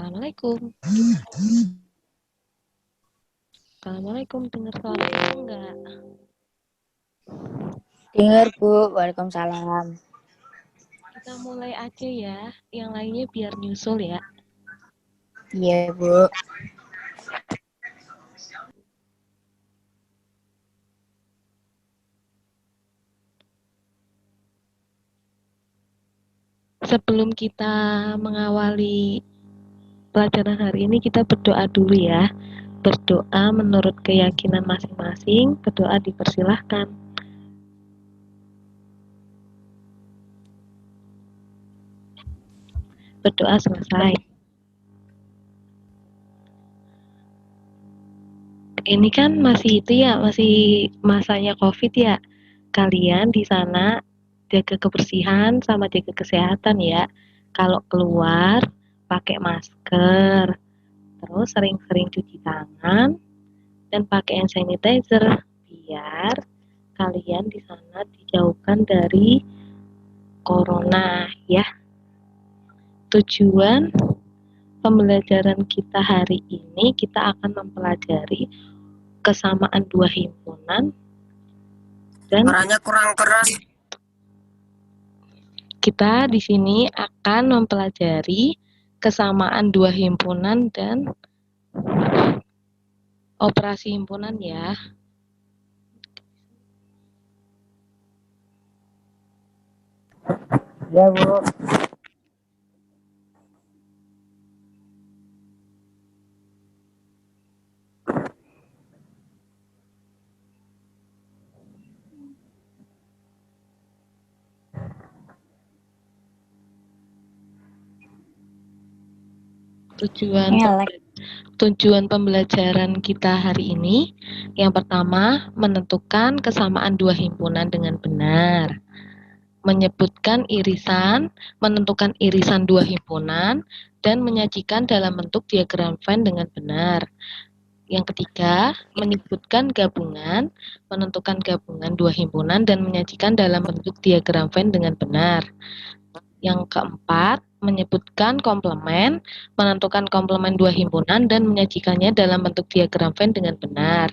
Assalamualaikum. Assalamualaikum, dengar suara aku enggak? Dengar, Bu. Waalaikumsalam. Kita mulai aja ya, yang lainnya biar nyusul ya. Iya, Bu. Sebelum kita mengawali pelajaran hari ini, kita berdoa dulu ya. Berdoa menurut keyakinan masing-masing, berdoa dipersilahkan. Berdoa selesai. Ini kan masih masanya COVID ya. Kalian di sana jaga kebersihan sama jaga kesehatan ya. Kalau keluar pakai masker, terus sering-sering cuci tangan dan pakai hand sanitizer biar kalian di sana dijauhkan dari corona ya. Tujuan pembelajaran kita hari ini, kita akan mempelajari kesamaan dua himpunan dan Suaranya kurang keras. kita di sini akan mempelajari kesamaan dua himpunan dan operasi himpunan ya. Ya, Bu. Tujuan pembelajaran kita hari ini, yang pertama, menentukan kesamaan dua himpunan dengan benar. Menyebutkan irisan, menentukan irisan dua himpunan, dan menyajikan dalam bentuk diagram Venn dengan benar. Yang ketiga, menyebutkan gabungan, menentukan gabungan dua himpunan, dan menyajikan dalam bentuk diagram Venn dengan benar. Yang keempat, menyebutkan komplement, menentukan komplement dua himpunan, dan menyajikannya dalam bentuk diagram Venn dengan benar.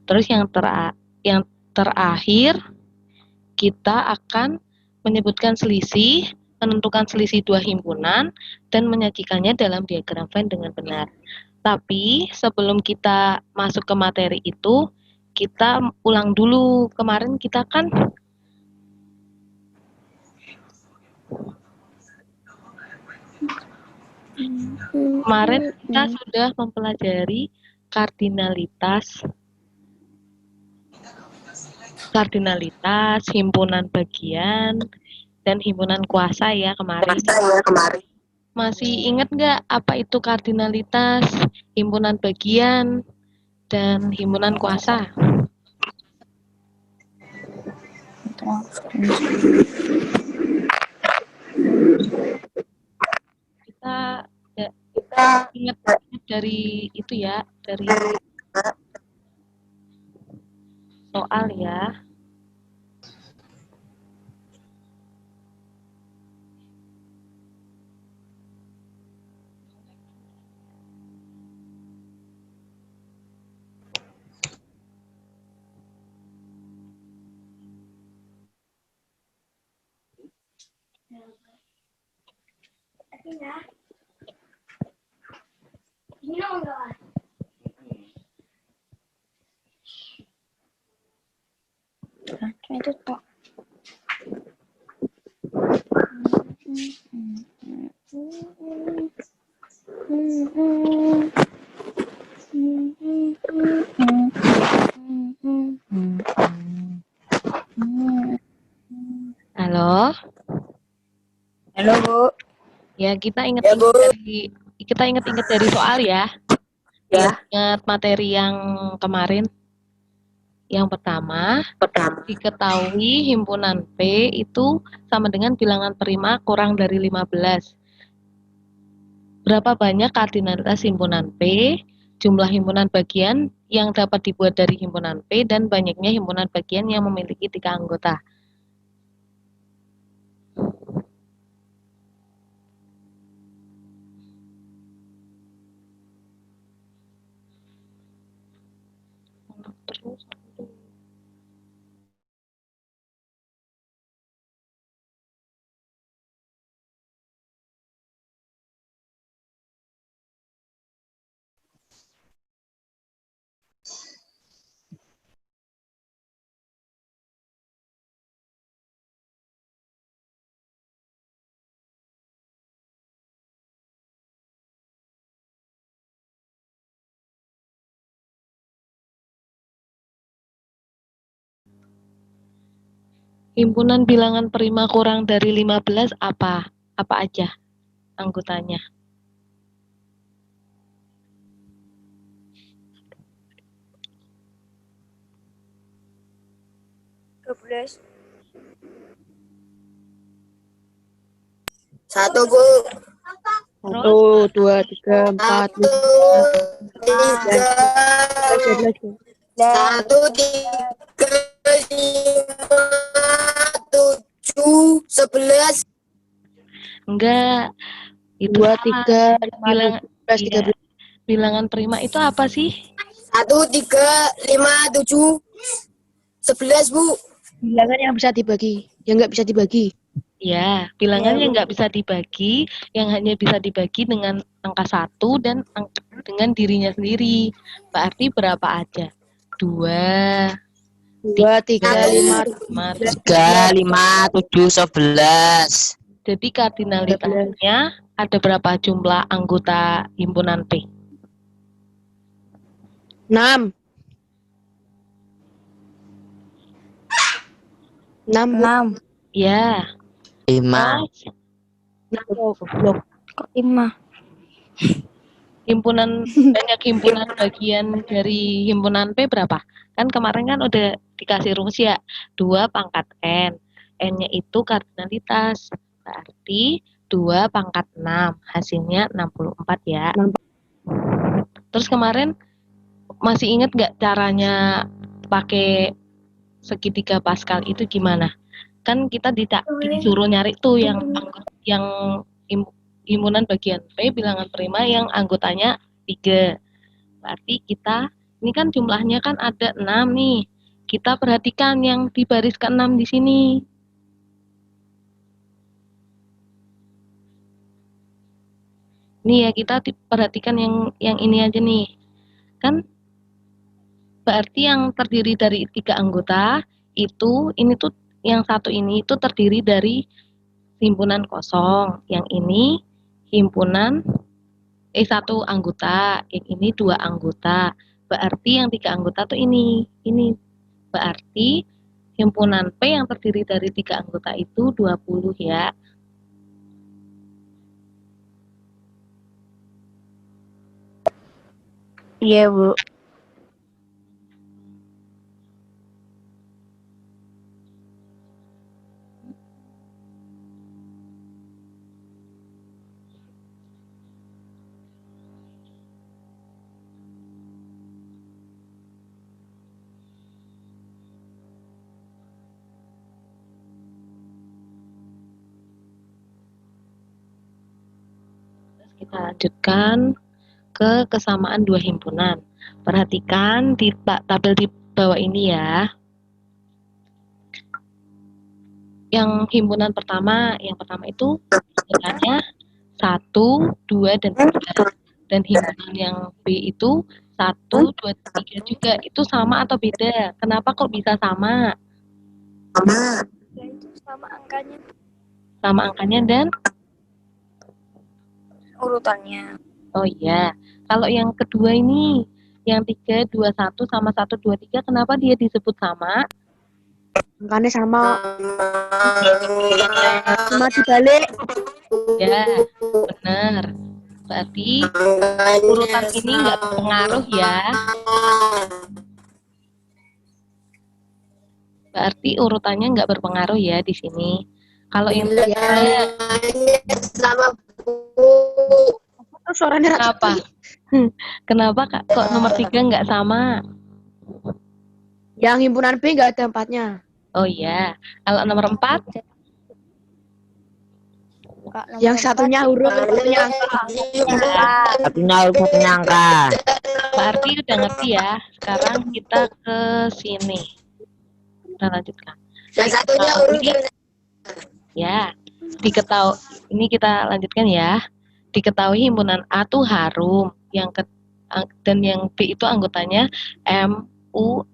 Terus yang terakhir, kita akan menyebutkan selisih, menentukan selisih dua himpunan, dan menyajikannya dalam diagram Venn dengan benar. Tapi sebelum kita masuk ke materi itu, kita ulang dulu. Kemarin kita kan kita sudah mempelajari kardinalitas, himpunan bagian, dan himpunan kuasa ya kemarin. Masih ingat nggak apa itu kardinalitas, himpunan bagian, dan himpunan kuasa? Kita ingat dari itu ya, dari soal ya. Itu tok. Halo. Halo, Bu. Ya, kita ingat-ingat dari soal ya. Ya. Ingat materi yang kemarin. Yang pertama, diketahui himpunan P itu sama dengan bilangan prima kurang dari 15. Berapa banyak kardinalitas himpunan P, jumlah himpunan bagian yang dapat dibuat dari himpunan P, dan banyaknya himpunan bagian yang memiliki 3 anggota. Himpunan bilangan prima kurang dari 15 apa? Apa aja anggotanya? Satu, Bu. 1, 2, 3, 4, Satu, 5, tiga. 12. Satu, tiga, lima, tujuh, 11. Enggak, itu 2, salah. 3, 5, Bilangan 12, iya. 13. Bilangan prima itu apa sih? 1, 3, 5, 7, 11, Bu. Bilangan yang bisa dibagi, yang nggak bisa dibagi. Ya, bilangan Iya, yang Bu. nggak bisa dibagi, yang hanya bisa dibagi dengan angka 1 dan dengan dirinya sendiri. Berarti berapa aja? 2, 2, 3, 5, 5, 3, 5, 7, 11. Jadi kardinalitasnya ada berapa jumlah anggota himpunan P? 6. 6, Bu. 6. Ya, 5. terus 6, goblok. Kok 5? banyak himpunan bagian dari himpunan P berapa? Kan kemarin kan udah dikasih rumus ya, 2 pangkat N. N-nya itu kardinalitas. Berarti 2 pangkat 6. Hasilnya 64 ya. Terus kemarin masih inget nggak caranya pakai segitiga Pascal itu gimana? Kan kita disuruh nyari tuh yang himpunan bagian P bilangan prima yang anggotanya 3. Berarti kita ini kan jumlahnya kan ada 6 nih. Kita perhatikan yang di baris ke-6 di sini. Nih ya, kita perhatikan yang ini aja nih. Kan berarti yang terdiri dari 3 anggota itu ini tuh yang satu ini itu terdiri dari himpunan kosong. Yang ini himpunan satu anggota, yang ini 2 anggota. Berarti yang 3 anggota tuh ini. Berarti himpunan P yang terdiri dari 3 anggota itu 20 ya. Iya, Bu. Terus kita lanjutkan ke kesamaan 2 himpunan. Perhatikan di tabel di bawah ini ya. Yang himpunan pertama, itu anggarannya 1, 2, dan 3. Dan himpunan yang B itu 1, 2, 3 juga. Itu sama atau beda? Kenapa kok bisa sama? Ya, itu sama angkanya. Sama angkanya dan Urutannya. oh iya, kalau yang kedua ini, yang 3, 2, 1 sama 1, 2, 3, kenapa dia disebut sama? Angkanya sama. Cuma dibalik. Ya, benar. Berarti urutan ini nggak berpengaruh ya. Berarti urutannya nggak berpengaruh ya di sini. Kalau yang ketiga, sama, Bu. Suaranya kenapa? Kenapa kok nomor 3 nggak sama? yang himpunan B nggak ada 4-nya. Oh iya, kalau nomor 4, Yang satunya huruf, satunya angka. Satunya huruf, satunya angka. berarti udah ngerti ya. Sekarang kita ke sini. Kita lanjutkan. Yang satunya huruf. Ya, ini kita lanjutkan ya. Diketahui himpunan A tuh harum, dan yang B itu anggotanya MURAH.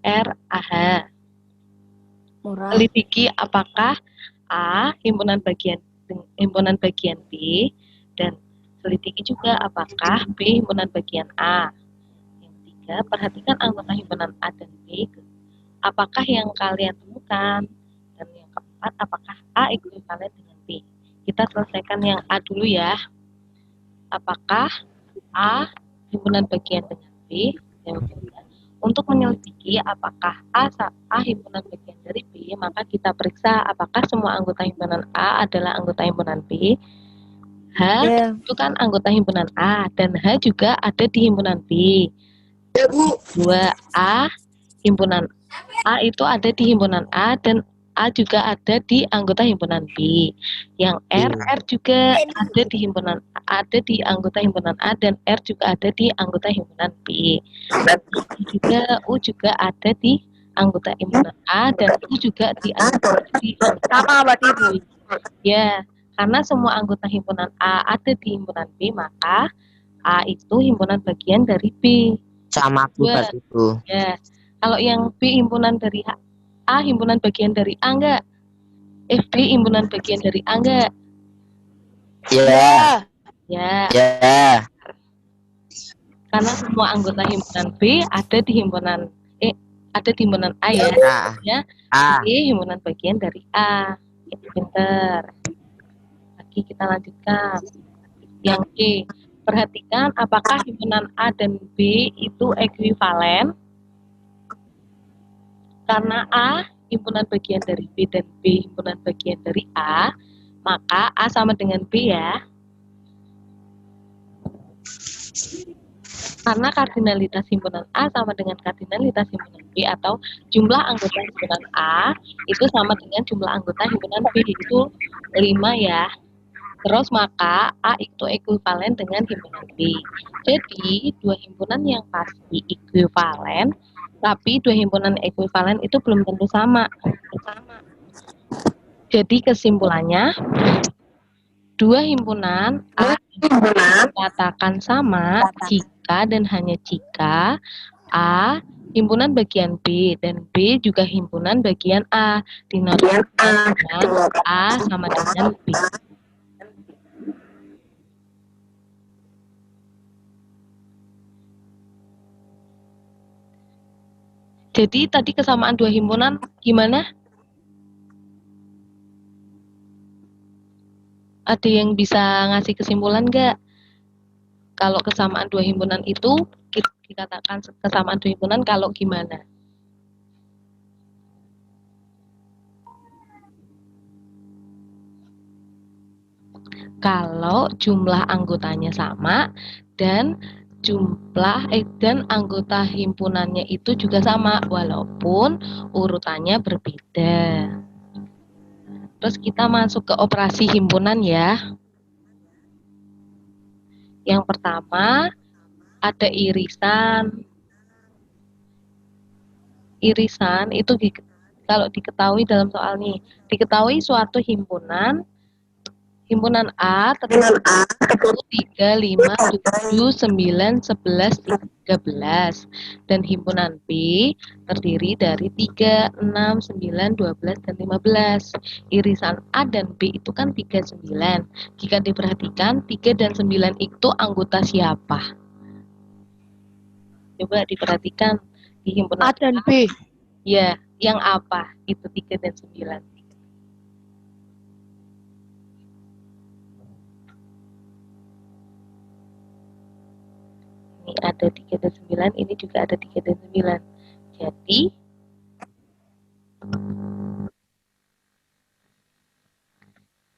Murah. Selidiki apakah A himpunan bagian B, dan selidiki juga apakah B himpunan bagian A. Yang 3, perhatikan anggota himpunan A dan B. Apakah yang kalian temukan? Dan yang keempat, apakah A ekuivalen dengan B? Kita selesaikan yang A dulu ya. Apakah A himpunan bagian dengan B? Jawabannya, untuk menyelidiki apakah A himpunan bagian dari B, maka kita periksa apakah semua anggota himpunan A adalah anggota himpunan B. H itu kan anggota himpunan A, dan H juga ada di himpunan B. Ya, Bu. 2A himpunan A itu ada di himpunan A, dan A juga ada di anggota himpunan B. Yang R juga ada di anggota himpunan A, dan R juga ada di anggota himpunan B. U juga ada di anggota himpunan A, dan U juga di Sama berarti Bu. ya. Karena semua anggota himpunan A ada di himpunan B, maka A itu himpunan bagian dari B. Sama Bu Dua. berarti Bu. Ya, kalau yang B himpunan dari A himpunan bagian dari A enggak? B himpunan bagian dari A enggak? Ya. Ya, Ya. karena semua anggota himpunan B ada di himpunan A ya. Nah. Ya, A. B himpunan bagian dari A. Itu pinter. Lagi kita lanjutkan. Yang C, perhatikan apakah himpunan A dan B itu ekuivalen. Karena A himpunan bagian dari B dan B himpunan bagian dari A, maka A sama dengan B ya. Karena kardinalitas himpunan A sama dengan kardinalitas himpunan B, atau jumlah anggota himpunan A itu sama dengan jumlah anggota himpunan B, itu 5 ya. Terus maka A itu ekuivalen dengan himpunan B. Jadi dua himpunan yang pasti ekuivalen, tapi dua himpunan ekuivalen itu belum tentu sama. Jadi kesimpulannya, dua himpunan A dikatakan sama jika dan hanya jika A himpunan bagian B dan B juga himpunan bagian A, dinotakan dengan A sama dengan B. Jadi tadi kesamaan dua himpunan gimana? Ada yang bisa ngasih kesimpulan nggak? Kalau kesamaan dua himpunan itu dikatakan kesamaan dua himpunan kalau gimana? Kalau jumlah anggotanya sama dan dan anggota himpunannya itu juga sama walaupun urutannya berbeda. Terus kita masuk ke operasi himpunan ya. Yang pertama ada irisan. Irisan itu kalau diketahui dalam soal nih, diketahui suatu himpunan A terdiri 3, 5, 7, 9, 11, 13, dan himpunan B terdiri dari 3, 6, 9, 12, dan 15. Irisan A dan B itu kan 3, 9. Jika diperhatikan 3 dan 9 itu anggota siapa? Coba diperhatikan di himpunan A dan B. Ya, yang apa? Itu 3 dan 9. Ini ada 3 dan 9, ini juga ada 3 dan 9.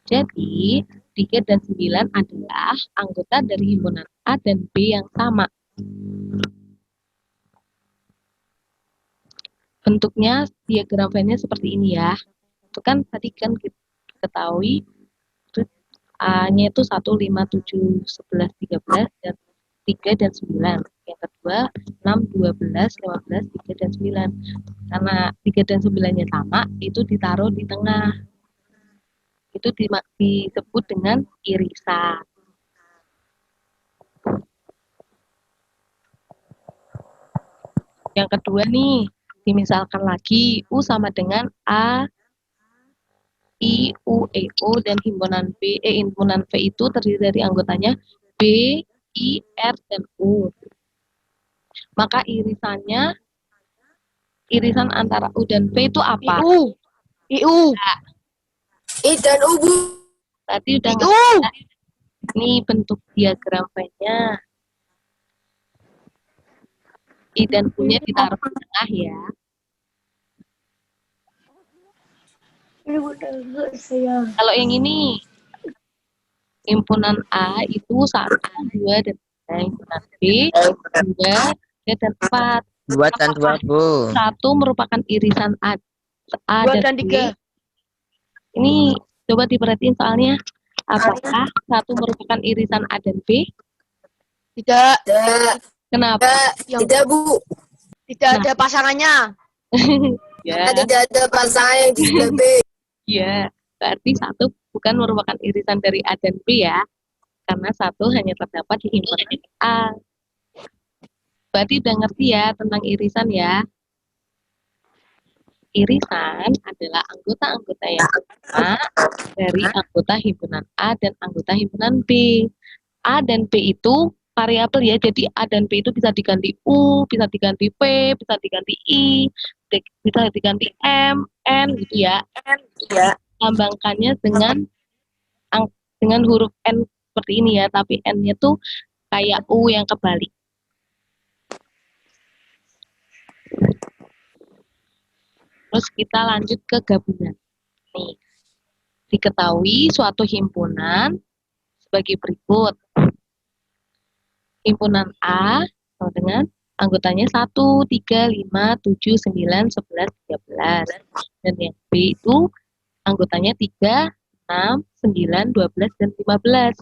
Jadi 3 dan 9 adalah anggota dari himpunan A dan B yang sama. Bentuknya diagram Venn-nya seperti ini ya. Itu kan tadi kan kita ketahui A-nya itu 1, 5, 7, 11, 13, dan 3 dan 9. Yang kedua 6, 12, 15, 3 dan 9. Karena 3 dan 9-nya sama, itu ditaruh di tengah. Itu disebut dengan irisan. Yang kedua nih, dimisalkan lagi U sama dengan A, I, U, E, O, dan himpunan himpunan V itu terdiri dari anggotanya B, I, R, dan U. Maka irisan antara U dan V itu apa? IU. Nah, I dan U, Bu. Tadi udah Itu. ngerti. Ini bentuk diagram V-nya. I dan U-nya ditaruh di tengah ya. Kalau yang ini, himpunan A itu 1, 2, dan 3. Himpunan B, 2, 3, dan 4. 2 dan 2, Bu. 1 merupakan irisan A 2 dan dan B. 3. Ini coba diperhatiin soalnya. Apakah 1 merupakan irisan A dan B? Tidak. Tidak. Kenapa? Tidak, Bu. Tidak ada pasangannya. Ya, Karena tidak ada pasangan yang di sebelah B. ya. Berarti 1 bukan merupakan irisan dari A dan B ya. Karena 1 hanya terdapat di himpunan A. Berarti udah ngerti ya tentang irisan ya. Irisan adalah anggota-anggota yang sama dari anggota himpunan A dan anggota himpunan B. A dan B itu variabel ya, jadi A dan B itu bisa diganti U, bisa diganti P, bisa diganti I, bisa diganti M, N gitu ya. Ya. Lambangkannya dengan huruf N seperti ini ya, tapi N-nya tuh kayak U yang kebalik. Terus kita lanjut ke gabungan. Nih, diketahui suatu himpunan sebagai berikut. Himpunan A sama dengan anggotanya 1, 3, 5, 7, 9, 11, 13. Dan yang B itu anggotanya 3, 6, 9, 12, dan 15.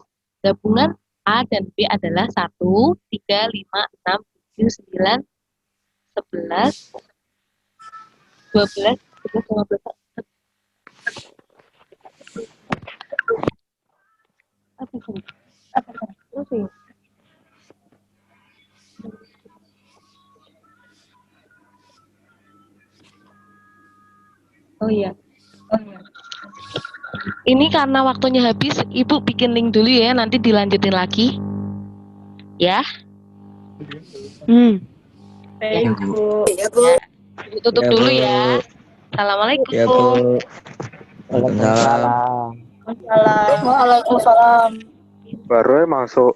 Gabungan A dan B adalah 1, 3, 5, 6, 7, 9, 11, 12, 13, 15. Apa sih? Apa sih? Oh iya. Ini karena waktunya habis, Ibu bikin link dulu ya, nanti dilanjutin lagi. Ya. Ya, Bu. Ibu tutup Ya, dulu Bu. ya. Assalamualaikum. Ya, Bu. Waalaikumsalam. Waalaikumsalam. Baru masuk.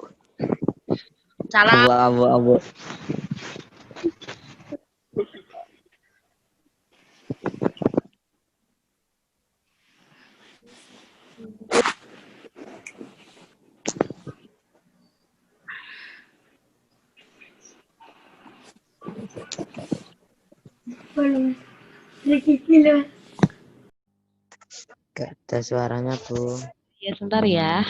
Salam. Abu. Gak ada suaranya, Bu. Ya, sebentar ya.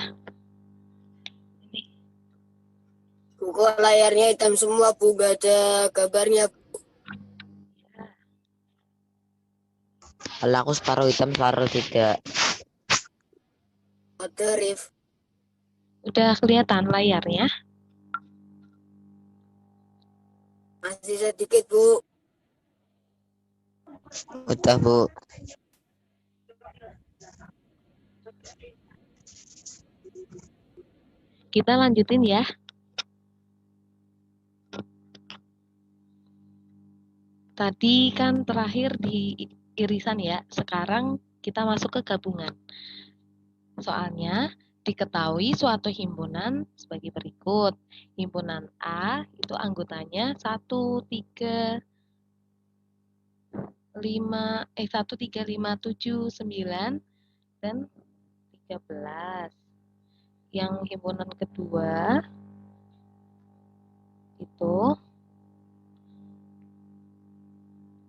Buku layarnya hitam semua, Bu. Gak ada gambarnya. Kalau aku separuh hitam, separuh tidak. Ada Rif. Udah kelihatan layarnya? Masih sedikit, Bu. Udah, Bu. Kita lanjutin ya. Tadi kan terakhir di irisan ya. Sekarang kita masuk ke gabungan. Soalnya diketahui suatu himpunan sebagai berikut. Himpunan A itu anggotanya 1, 3, 5, 1, 3, 5, 7, 9, dan 13. Yang himpunan kedua itu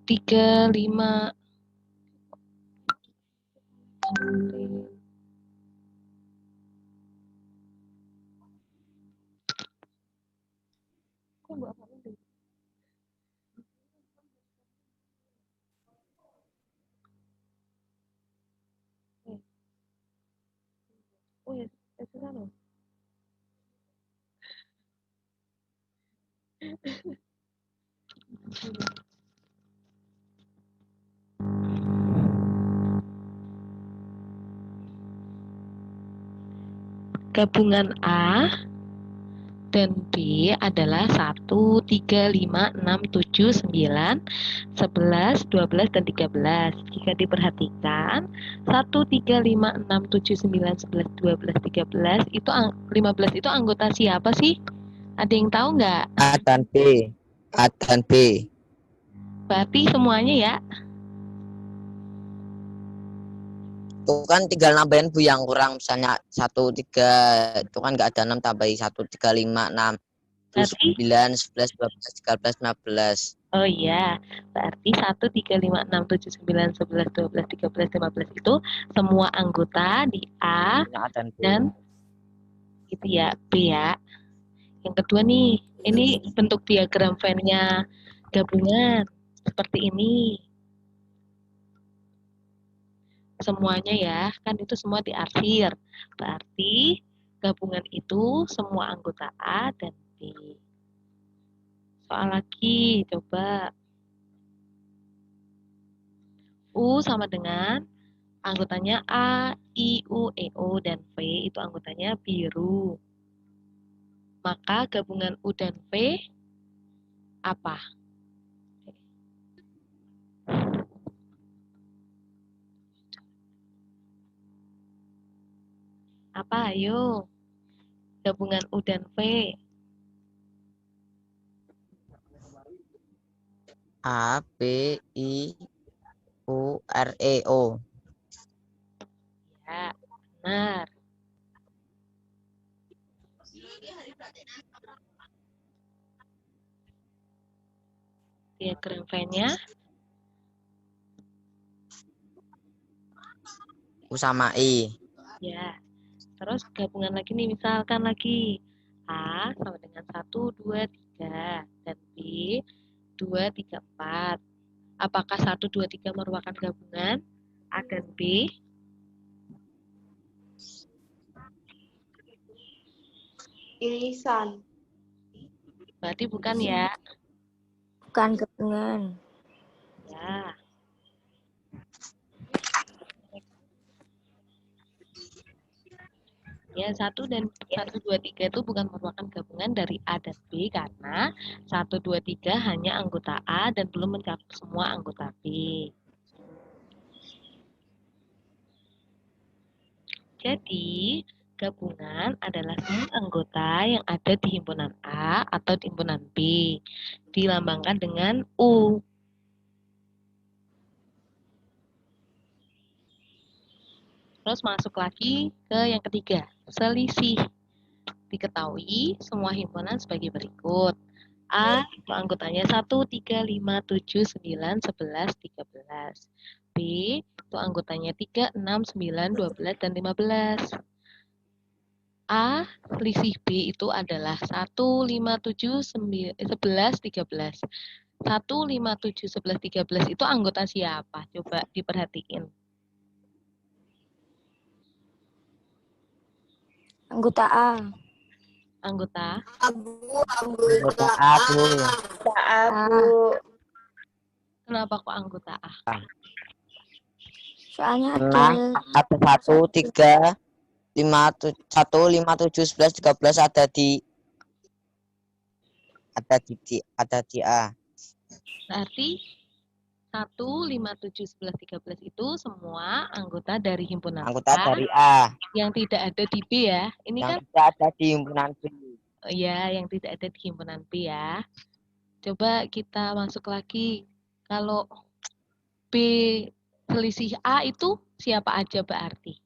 3, 5, oh ya, gabungan A dan B adalah 1, 3, 5, 6, 7, 9, 11, 12, dan 13. Jika diperhatikan, 1, 3, 5, 6, 7, 9, 11, 12, 13, itu 15 itu anggota siapa sih? Ada yang tahu nggak? A dan B. A dan B. Berarti semuanya ya? Itu kan tinggal nambahin Bu yang kurang, misalnya 1, 3, itu kan nggak ada 6, tambahi 1, 3, 5, 6, Berarti 9, 11, 12, 13, 15. oh iya, berarti 1, 3, 5, 6, 7, 9, 11, 12, 13, 15 itu semua anggota di A A dan B. dan itu ya B ya. Yang kedua nih, ini bentuk diagram Venn-nya gabungan seperti ini. Semuanya ya, kan itu semua diarsir. Berarti gabungan itu semua anggota A dan B. Soal lagi, coba. U sama dengan anggotanya A, I, U, E, O, dan V itu anggotanya biru. Maka gabungan U dan V apa? Apa? Ayo. Gabungan U dan V. A, B, I, U, R, E, O. Ya, benar. Diagram V-nya U sama I. ya. Terus gabungan lagi nih, misalkan lagi A sama dengan 1, 2, 3 dan B 2, 3, 4. Apakah 1, 2, 3 merupakan gabungan A dan B? Irisan. Berarti bukan ya. Bukan gabungan. Ya. Ya, 1 dan 1, 2, 3 itu bukan merupakan gabungan dari A dan B karena 1, 2, 3 hanya anggota A dan belum mencakup semua anggota B. Jadi, gabungan adalah semua anggota yang ada di himpunan A atau di himpunan B. Dilambangkan dengan U. Terus masuk lagi ke yang ketiga, selisih. Diketahui semua himpunan sebagai berikut. A itu anggotanya 1, 3, 5, 7, 9, 11, 13. B itu anggotanya 3, 6, 9, 12, dan 15. A selisih B itu adalah 1, 5, 7, 11, 13. 1, 5, 7, 11, 13 itu anggota siapa? Coba diperhatiin. Anggota A. Anggota Anggota A, A. Bu. A, Bu. kenapa kok anggota A? Soalnya Nah, ada 1, 3, 5, 1, 5, 7, 11, 13 ada di A. Berarti 1, 5, 7, 11, 13 itu semua anggota dari himpunan Anggota A dari A yang tidak ada di B ya. Ini yang kan tidak ada di himpunan B. ya yang tidak ada di himpunan B ya. Coba kita masuk lagi. Kalau B selisih A itu siapa aja berarti?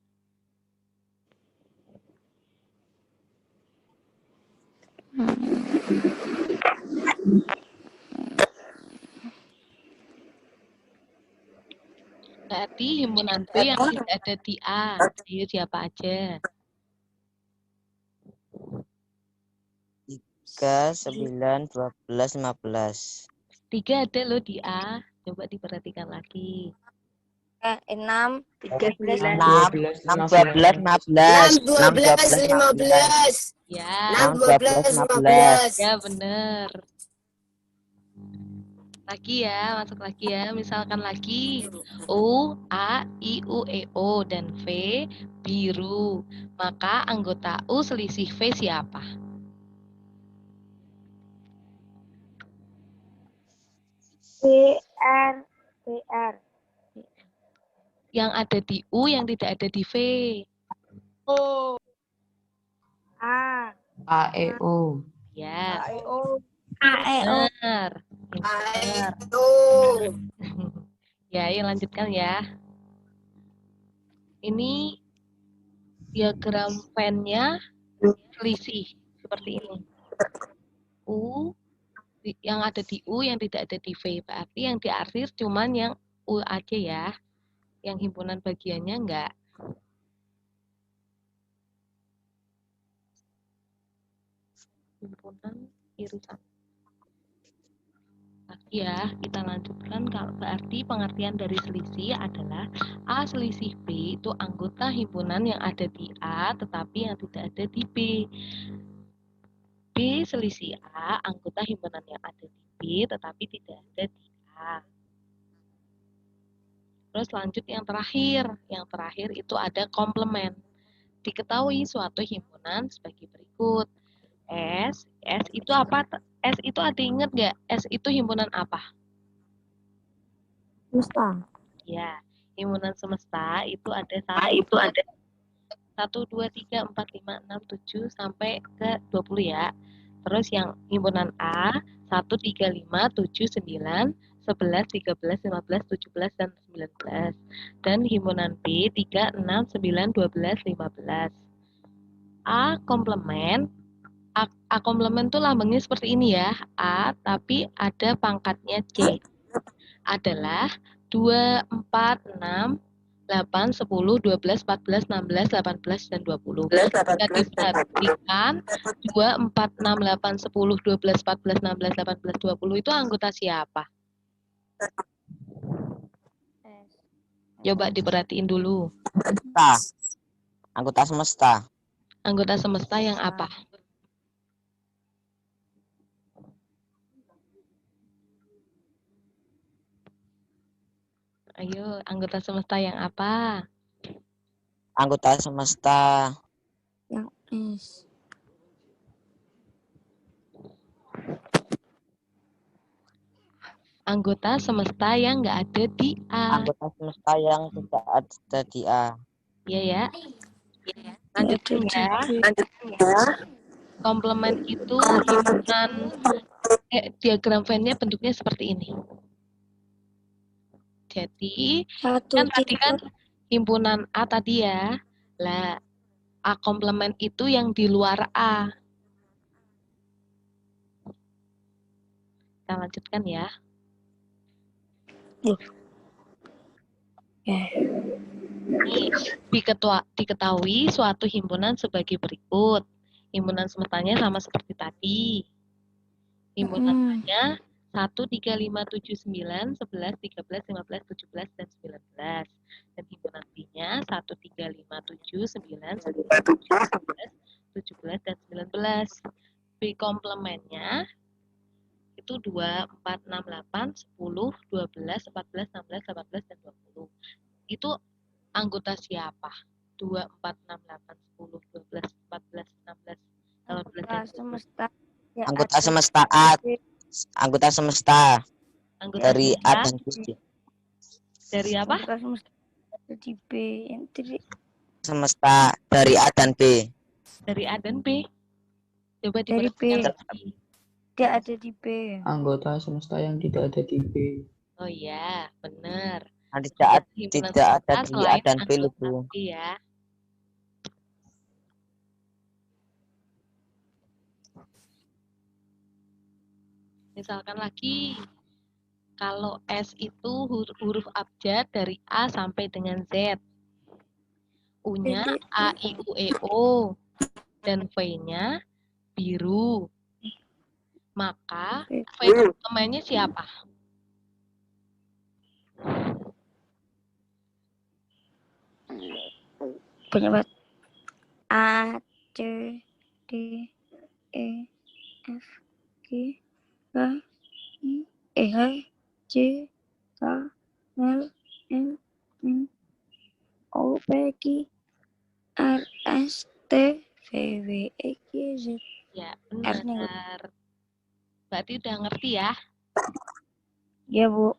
Berarti himpunan B yang tidak ada di A. Ayo siapa aja? 3, 9, 12, 15. 3 ada loh di A. Coba diperhatikan lagi. 6, 13, 6, 12, 15. 6, 12, 15. Ya, 6, 12, 15. ya bener. Lagi ya, masuk lagi ya. Misalkan lagi U, A, I, U, E, O, dan V biru. Maka anggota U selisih V siapa? BR. BR. Yang ada di U, yang tidak ada di V. O. A. A, E, O. Ya, A, E, O. benar. Pintar. Ayo. Ya, ayo lanjutkan ya. Ini diagram Venn-nya selisih seperti ini. Yang ada di U, yang tidak ada di V. Berarti yang di akhir cuman yang U aja ya. Yang himpunan bagiannya enggak. Himpunan irisan. Lagi ya, kita lanjutkan. Kalau berarti pengertian dari selisih adalah A selisih B itu anggota himpunan yang ada di A tetapi yang tidak ada di B. B selisih A anggota himpunan yang ada di B tetapi tidak ada di A. Terus lanjut yang terakhir. Yang terakhir itu ada komplement. Diketahui suatu himpunan sebagai berikut. S itu apa? S itu ada ingat nggak? S itu himpunan apa? Semesta. Ya, himpunan semesta itu ada 1, 2, 3, 4, 5, 6, 7 sampai ke 20 ya. Terus yang himpunan A 1, 3, 5, 7, 9, 11, 13, 15, 17, dan 19. Dan himpunan B 3, 6, 9, 12, 15. A komplement. A komplement itu lambangnya seperti ini ya. A tapi ada pangkatnya C. Adalah 2, 4, 6, 8, 10, 12, 14, 16, 18, dan 20. Jika diperhatikan 2, 4, 6, 8, 10, 12, 14, 16, 18, 20 itu anggota siapa? Coba diperhatiin dulu. Semesta. Anggota semesta. Anggota semesta yang apa? Ayo, anggota semesta yang apa? Anggota semesta. Yang S. Anggota semesta yang nggak ada di A. Anggota semesta yang tidak ada di A. Iya ya. Lanjutkan ya. Komplement itu himpunan diagram Venn-nya bentuknya seperti ini. Jadi, kan tadi kan himpunan A tadi ya. Lah, A komplement itu yang di luar A. Kita lanjutkan ya. Ini diketahui suatu himpunan sebagai berikut. Himpunan semestanya sama seperti tadi. Himpunan A-nya 1, 3, 5, 7, 9, 11, 13, 15, 17, dan 19. Dan himpunan B-nya 1, 3, 5, 7, 9, 11, 17, dan 19. B komplementnya itu 2, 4, 6, 8, 10, 12, 14, 16, 18, dan 20. Itu anggota siapa? 2, 4, 6, 8, 10, 12, 14, 16, 18, dan 20. Semesta. Ya, Anggota semesta A. Anggota semesta Anggota dari semesta A dan B. dari apa? Anggota semesta dari B. Yang dari Semesta dari A dan B. Dari A dan B. Coba Dari diperhatikan B. lagi. Dia ada di B. Anggota semesta yang tidak ada di B. Oh iya, benar. Tidak ada di A dan B itu. Iya. Misalkan lagi, kalau S itu huruf abjad dari A sampai dengan Z. U-nya A, I, U, E, O. Dan V-nya biru. Maka V komplementnya siapa? Penyebab A, C, D, E, F, G, H, I, H, J, K, L, M, N, O, P, Q, R, S, T, V, W, X, Y, Z. Ya, benar. Berarti udah ngerti ya? Iya, Bu.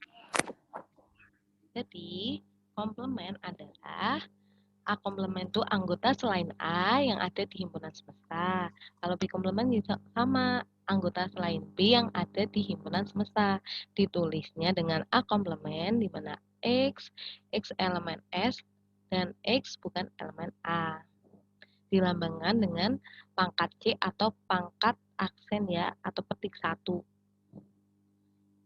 Jadi, komplement adalah A komplement itu anggota selain A yang ada di himpunan semesta. Kalau B komplement juga sama, anggota selain B yang ada di himpunan semesta. Ditulisnya dengan A komplement di mana X elemen S, dan X bukan elemen A. Dilambangkan dengan pangkat C atau pangkat aksen ya, atau petik 1.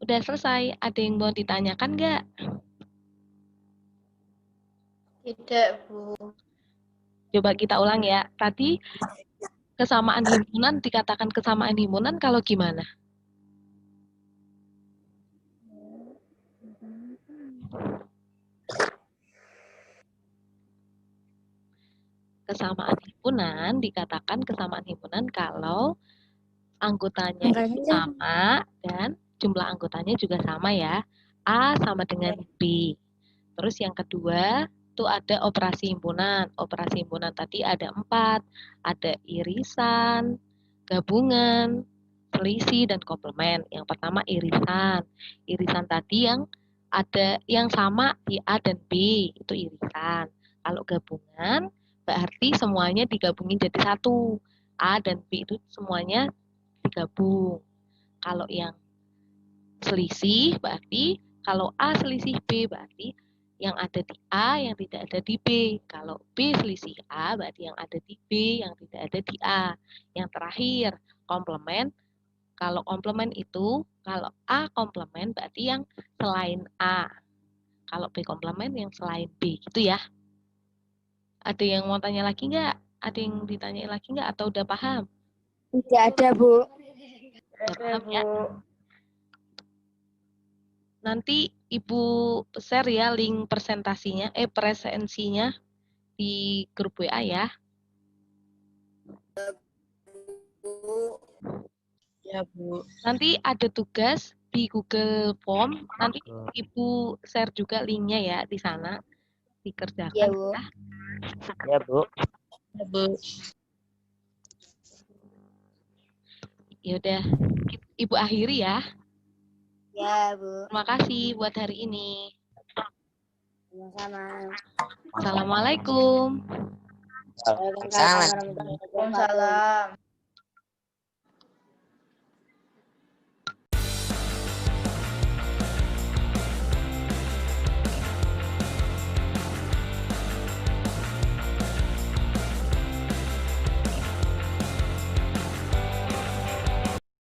Udah selesai, ada yang mau ditanyakan nggak? Tidak, Bu. Coba kita ulang ya. Tadi kesamaan himpunan dikatakan kesamaan himpunan kalau gimana? Kesamaan himpunan dikatakan kesamaan himpunan kalau anggotanya itu sama dan jumlah anggotanya juga sama ya. A sama dengan B. Terus yang kedua itu ada operasi himpunan. Operasi himpunan tadi ada 4. Ada irisan, gabungan, selisih, dan komplement. Yang pertama irisan. Irisan tadi yang ada yang sama di A dan B, itu irisan. Kalau gabungan, berarti semuanya digabungin jadi 1. A dan B itu semuanya digabung. Kalau yang selisih, berarti kalau A selisih B, berarti yang ada di A yang tidak ada di B. Kalau B selisih A, berarti yang ada di B yang tidak ada di A. Yang terakhir, komplement. Kalau komplement itu, kalau A komplement berarti yang selain A. Kalau B komplement yang selain B, gitu ya. Ada yang mau tanya lagi nggak? Ada yang ditanya lagi nggak atau udah paham? Tidak ada, Bu. Udah paham ya? Nanti Ibu share ya link presensinya di grup WA ya. Bu. Ya, Bu. Nanti ada tugas di Google Form, nanti Ibu share juga linknya ya di sana. Dikerjakan Iya, Bu. ya. Ya, Bu. Ya, Bu. Ya udah, Ibu akhiri ya. Ya, Bu. Terima kasih buat hari ini. Sama-sama. Assalamualaikum. Waalaikumsalam. Waalaikumsalam warahmatullahi wabarakatuh.